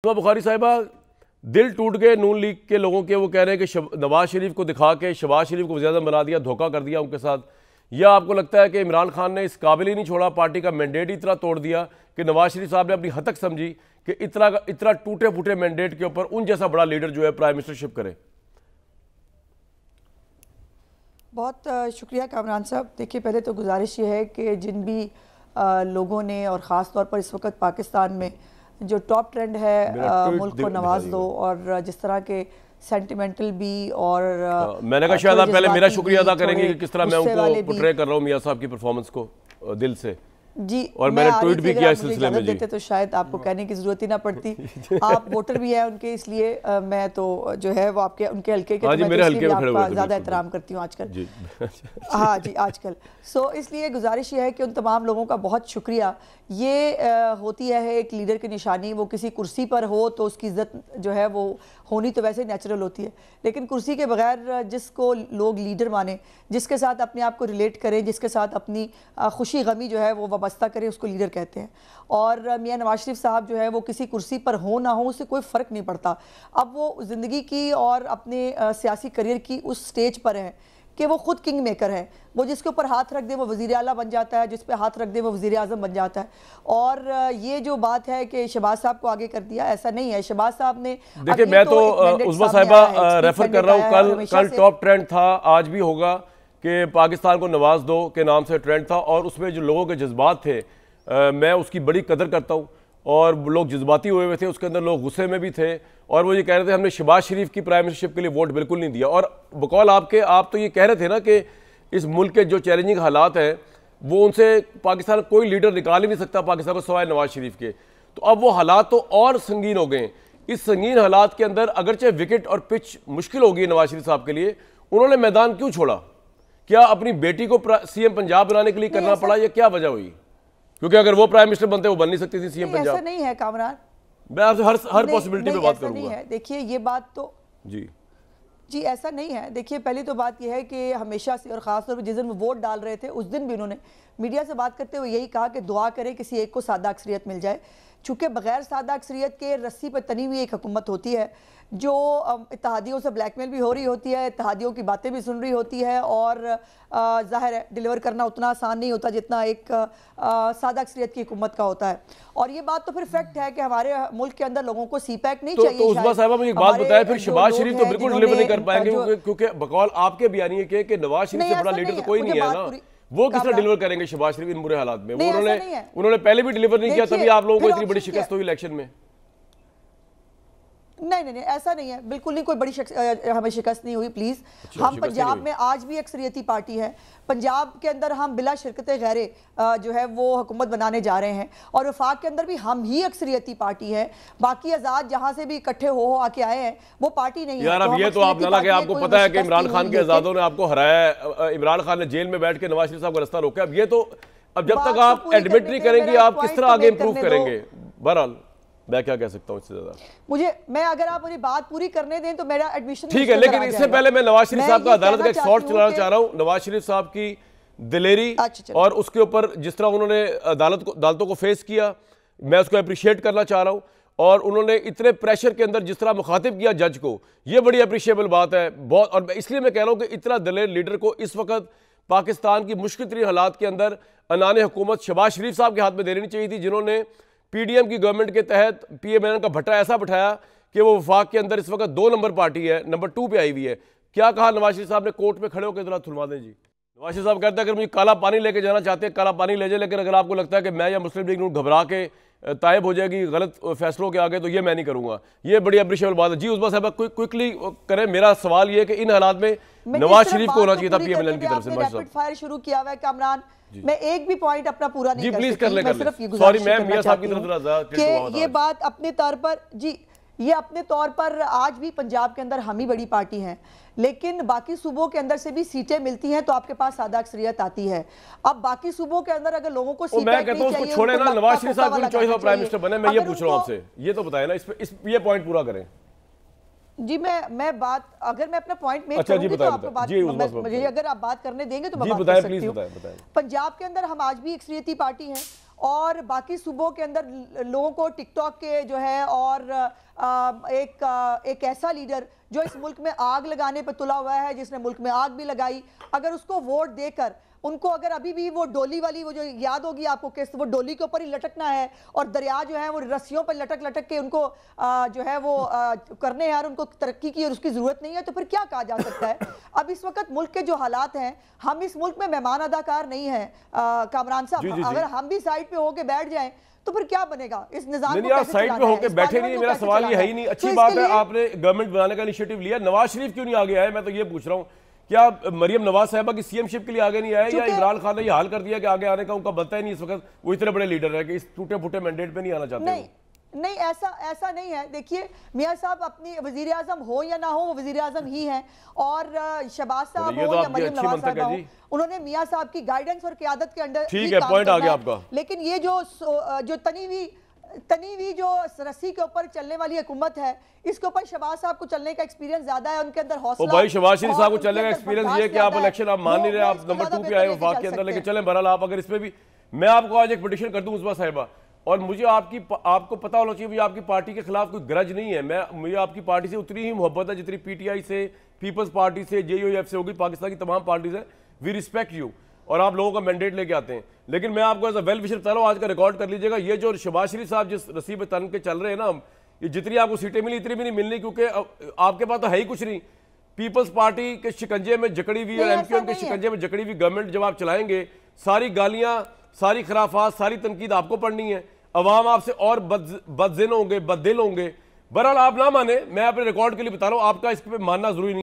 तो बुखारी साहिबा दिल टूट गए नून लीग के लोगों के। वो कह रहे हैं कि नवाज शरीफ को दिखा के शहबाज शरीफ को ज़्यादा बना दिया, धोखा कर दिया उनके साथ। या आपको लगता है कि इमरान खान ने इस काबिल ही नहीं छोड़ा, पार्टी का मैंडेट ही इतना तोड़ दिया कि नवाज शरीफ साहब ने अपनी हद तक समझी कि इतना टूटे फूटे मैंडेट के ऊपर उन जैसा बड़ा लीडर जो है प्राइम मिनिस्टरशिप करे। बहुत शुक्रिया कामरान साहब। देखिए, पहले तो गुजारिश ये है कि जिन भी लोगों ने और ख़ास तौर पर इस वक्त पाकिस्तान में जो टॉप ट्रेंड है मुल्क को नवाज दो, और जिस तरह के सेंटिमेंटल भी और मैंने कहा शायद आप पहले मेरा शुक्रिया अदा करेंगे कि किस तरह मैं उनको पोर्ट्रे कर रहा हूँ मियां साहब की परफॉर्मेंस को दिल से जी। और मैंने ट्वीट भी किया इस सिलसिले में। देते तो शायद आपको कहने की जरूरत ही ना पड़ती। आप वोटर भी हैं उनके, इसलिए मैं तो जो है वो आपके उनके हल्के के आपका ज़्यादा एहतराम करती हूँ आजकल। हाँ जी, आजकल इसलिए गुजारिश ये है कि उन तमाम लोगों का बहुत शुक्रिया। ये होती है एक लीडर की निशानी। वो किसी कुर्सी पर हो तो उसकी इज्जत जो है वो होनी तो वैसे नेचुरल होती है, लेकिन कुर्सी के बगैर जिसको लोग लीडर माने, जिसके साथ अपने आप को रिलेट करें, जिसके साथ अपनी खुशी गमी जो है वो वाबस्ता करें, उसको लीडर कहते हैं। और मियां नवाज शरीफ साहब जो है वो किसी कुर्सी पर हो ना हो उससे कोई फ़र्क नहीं पड़ता। अब वो ज़िंदगी की और अपने सियासी करियर की उस स्टेज पर हैं कि वो खुद किंग मेकर है। वो जिसके ऊपर हाथ रख दे वो वज़ीर आला बन जाता है, जिस पे हाथ रख दे वो वज़ीर आज़म बन जाता है। और ये जो बात है कि शहबाज साहब को आगे कर दिया, ऐसा नहीं है। शहबाज साहब ने देखिए, मैं तो उस्मा साहिबा रेफर कर रहा हूँ, कल टॉप ट्रेंड था, आज भी होगा कि पाकिस्तान को नवाज दो के नाम से ट्रेंड था, और उसमें जो लोगों के जज्बात थे मैं उसकी बड़ी कदर करता हूँ। और लोग जज्बाती हुए थे, उसके अंदर लोग गुस्से में भी थे, और वो ये कह रहे थे हमने शहबाज शरीफ की प्राइम मिनिस्टरशिप के लिए वोट बिल्कुल नहीं दिया। और बकौल आपके, आप तो ये कह रहे थे ना कि इस मुल्क के जो चैलेंजिंग हालात हैं वो उनसे पाकिस्तान कोई लीडर निकाल ही नहीं सकता पाकिस्तान को सवाए नवाज शरीफ के। तो अब वो हालात तो और संगीन हो गए। इस संगीन हालात के अंदर अगरचे विकेट और पिच मुश्किल होगी नवाज शरीफ साहब के लिए, उन्होंने मैदान क्यों छोड़ा? क्या अपनी बेटी को सीएम पंजाब बनाने के लिए करना पड़ा, या क्या वजह हुई? क्योंकि अगर वो प्राइम मिनिस्टर बनते वो बन नहीं सकती थी सीएम पंजाब। ऐसा नहीं है कामरान, मैं आपसे हर पॉसिबिलिटी पे बात करूंगा। देखिए, ये बात तो जी ऐसा नहीं है। देखिए, पहली तो बात यह है कि हमेशा से, और ख़ास तौर पर जिस दिन वो वोट डाल रहे थे उस दिन भी उन्होंने मीडिया से बात करते हुए यही कहा कि दुआ करें किसी एक को सादा अक्सरियत मिल जाए। चूँकि बगैर सादा अक्सरियत के रस्सी पर तनी हुई एक हुकूमत होती है जो इत्तेहादियों से ब्लैकमेल भी हो रही होती है, इत्तेहादियों की बातें भी सुन रही होती है, और ज़ाहिर है डिलीवर करना उतना आसान नहीं होता जितना एक सादा अक्सरियत की हुकूमत का होता है। और ये बात तो फिर फैक्ट है कि हमारे मुल्क के अंदर लोगों को सीपैक नहीं चाहिए। तो उस्मा साहिबा मुझे एक बात बताएं, फिर शहबाज शरीफ तो बिल्कुल डिलीवर नहीं कर पाएंगे, क्योंकि बकौल आपके बयानिए के नवाज शरीफ से बड़ा लीडर तो कोई नहीं है ना। वो किस तरह डिलीवर करेंगे शहबाज शरीफ इन बुरे हालात में? वो उन्होंने पहले भी डिलीवर नहीं किया, तभी आप लोगों को इतनी बड़ी शिकस्त हुई इलेक्शन में। नहीं, ऐसा नहीं है, बिल्कुल नहीं, कोई बड़ी हमें शिकस्त नहीं हुई। प्लीज, हम पंजाब में आज भी अक्सरियती पार्टी है। पंजाब के अंदर हम बिला शिरकत गैरे जो है वो हुकूमत बनाने जा रहे हैं, और वफाक के अंदर भी हम ही अक्सरियती पार्टी है। बाकी आज़ाद जहां से भी इकट्ठे हो आके आए हैं वो पार्टी नहीं है। यार, अब ये तो आप लगा के आपको पता है कि इमरान खान के आज़ादों ने आपको हराया, इमरान खान ने जेल में बैठ के नवाज शरीफ साहब का रास्ता रोका। अब ये तो, अब जब तक आप एडमिट नहीं करेंगे आप किस तरह आगे इंप्रूव करेंगे? बहरहाल मैं क्या कह सकता हूँ इससे ज्यादा? मैं अगर आप मुझे बात पूरी करने दें तो मेरा एडमिशन ठीक है, लेकिन इससे पहले मैं नवाज शरीफ साहब का अदालत का एक शॉट चलाना चाह रहा हूँ। नवाज शरीफ साहब की दिलेरी और उसके ऊपर जिस तरह उन्होंने अदालतों को फेस किया, मैं उसको अप्रिशिएट करना चाह रहा हूँ। और उन्होंने इतने प्रेशर के अंदर जिस तरह मुखातिब किया जज को, ये बड़ी अप्रिशिएबल बात है बहुत। और इसलिए मैं कह रहा हूँ कि इतना दिलेर लीडर को इस वक्त पाकिस्तान की मुश्किल तरीन हालात के अंदर अनाने हुकूमत शहबाज शरीफ साहब के हाथ में दे लेनी चाहिए थी, जिन्होंने पीडीएम की गवर्नमेंट के तहत पीएमएन का भट्टा ऐसा बिठाया कि वो वफाक के अंदर इस वक्त 2 नंबर पार्टी है, नंबर 2 पे आई हुई है। क्या कहा नवाज शरीफ साहब ने कोर्ट में खड़े होकर? जरा थुलवा दें जी। नवाज शरीफ साहब कहते हैं अगर मुझे काला पानी लेके जाना चाहते हैं काला पानी ले जाए, लेकिन अगर आपको लगता है कि मैं या मुस्लिम लीग नून घबरा के तायब हो जाएगी गलत फैसलों के आगे, तो ये मैं नहीं करूंगा। ये बड़ी अप्रिशिएबल बात है जी। उस्मा साहब क्विकली करें। मेरा सवाल ये है कि इन हालात में नवाज शरीफ को होना चाहिए था पीएमएन की तरफ से। रैपिड फायर शुरू किया हुआ है कामरान, मैं एक भी पॉइंट अपना पूरा नहीं कर सकती। सॉरी मैम, मियां साहब की तरफ ये बात अपने तौर पर जी, ये अपने तौर पर आज भी पंजाब के अंदर हम ही बड़ी पार्टी हैं, लेकिन बाकी सूबों के अंदर से भी सीटें मिलती हैं तो आपके पास सादा अक्सरियत आती है। अब बाकी सूबों के अंदर अगर लोगों को सीटें मैं कहता हूं उसको छोड़े ना, नवाज शरीफ साहब को चॉइस ऑफ प्राइम मिनिस्टर बने। मैं ये पूछ रहा हूं आपसे, ये तो बताएं ना, ये पॉइंट पूरा करें जी। मैं बात, अगर मैं अपना पॉइंट मेक अच्छा, करूंगी तो आपको बात, मुझे अगर आप बात करने देंगे तो मैं बात कर सकती हूं। पंजाब के अंदर हम आज भी अक्सरियती पार्टी हैं, और बाकी सूबों के अंदर लोगों को टिकटॉक के जो है और एक ऐसा लीडर जो इस मुल्क में आग लगाने पर तुला हुआ है, जिसने मुल्क में आग भी लगाई, अगर उसको वोट देकर उनको अगर अभी भी वो डोली वाली, वो जो याद होगी आपको किस्त, वो डोली के ऊपर ही लटकना है और दरिया जो है वो रस्सियों पर लटक लटक के उनको जो है वो करने हैं और उनको तरक्की की और उसकी जरूरत नहीं है, तो फिर क्या कहा जा सकता है? अब इस वक्त मुल्क के जो हालात हैं, हम इस मुल्क में मेहमान अदाकार नहीं है कामरान साहब। अगर हम भी साइड पे होके बैठ जाएं तो फिर क्या बनेगा इस निजाम को? साइड पे होके बैठे नहीं, मेरा सवाल ये है ही नहीं। अच्छी बात है आपने गवर्नमेंट बनाने का इनिशिएटिव लिया, नवाज शरीफ क्यों नहीं आगे आए? मैं तो ये पूछ रहा हूँ, क्या मरियम नवाज साहिबा की सीएमशिप के लिए आगे नहीं आए, या इमरान खान ने ये हाल कर दिया कि आगे आने का उनका बनता ही नहीं इस वक्त? वो इतने बड़े लीडर है कि इस टूटे फूटे मैंडेट पे नहीं आना चाहते। नहीं, ऐसा नहीं है। देखिए मियां साहब अपनी वजीर आजम हो या ना हो, वो वजीर आजम ही हैं, और शहबाज साहब हो या मरियम नवाज साहिबा हो, उन्होंने मियां साहब की गाइडेंस और क़यादत के अंडर ठीक है, पॉइंट आ गया आपका। लेकिन ये जो तनी हुई जो रस्सी के ऊपर चलने वाली हुकूमत है, इसके ऊपर शहबाज साहब को चलने का एक्सपीरियंस ज्यादा है, उनके अंदर हौसला। भाई शहबाज शरीफ साहब को चलने का एक्सपीरियंस ये कि आप इलेक्शन आप मान नहीं रहे, आप नंबर 2 पे आए वफाक के अंदर, लेकिन चलें बहरहाल आप अगर इसमें भी, मैं आपको आज एक पिटीशन कर दूं उस्मा साहिबा, और मुझे आपको पता होना चाहिए मुझे आपकी पार्टी के खिलाफ कोई ग्रज नहीं है। मुझे आपकी पार्टी से उतनी ही मोहब्बत है जितनी पीटीआई से, पीपल्स पार्टी से, जेयूएफ से होगी, पाकिस्तान की तमाम पार्टी से। वी रिस्पेक्ट यू, और आप लोगों का मैंडेट लेके आते हैं। लेकिन मैं आपको एज अ वेल विशर बता रहा हूँ, आज का रिकॉर्ड कर लीजिएगा, ये जो शहबाज शरीफ साहब जिस रस्सी पे तन के चल रहे हैं ना, ये जितनी आपको सीटें मिली इतनी भी नहीं मिलनी, क्योंकि आपके पास तो है ही कुछ नहीं। पीपल्स पार्टी के शिकंजे में जकड़ी हुई और एमक्यूएम के शिकंजे में जकड़ी हुई गवर्नमेंट जब आप चलाएंगे, सारी गालियां, सारी खराफात, सारी तनकीद आपको पढ़नी है। अवाम आपसे और बददिल होंगे, बददिल होंगे। बहरहाल आप ना माने, मैं अपने रिकॉर्ड के लिए बता रहा हूँ, आपका इस पे मानना जरूरी नहीं।